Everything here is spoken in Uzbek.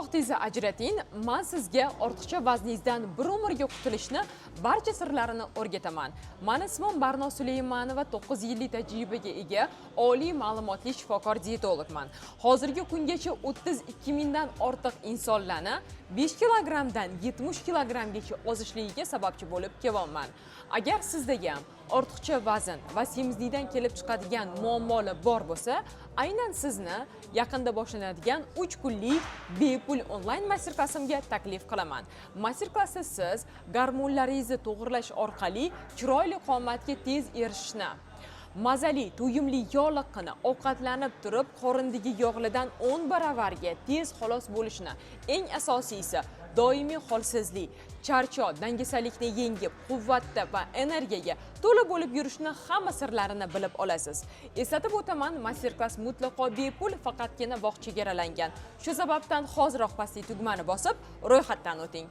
vaqtingizni ajrating. Men sizga ortiqcha vazningizdan bir umrga qutulishni barcha sirlarini o'rgataman. Men ismim Barno Suleymanova, 9 yillik tajribaga ega oliy ma'lumotli shifokor diyetologman. Hozirgi kungacha 32 mingdan ortiq insonlarni 5 kilogramdan 70 kilogramgacha ozishligiga sababchi bo'lib kelyapman. Agar sizda ham ortiqcha vazn va semizlikdan kelib chiqadigan muammolar bor bo'lsa, aynan sizni yaqinda boshlanadigan 3 kunlik bepul onlayn master-klassimga taklif qilaman. Master-klassda siz gormonlaringizni to'g'irlash orqali chiroyli qomatga tez erishishni, mazali, to'yimli yog'liqqina ovqatlanib turib qorindagi yog'lardan 10 baravarga tez xalos bo'lishni, eng asosiysi doimiy holsizlik, charchoq, dangasalikni yengib, quvvatda va energiyaga to'la bo'lib yurishni hamma sirlarini bilib olasiz. Eslatib o'taman, master-klass mutlaqo bepul, faqatgina vaqt chegaralangan. Shu sababdan hoziroq pastki tugmani bosib, ro'yxatdan o'ting.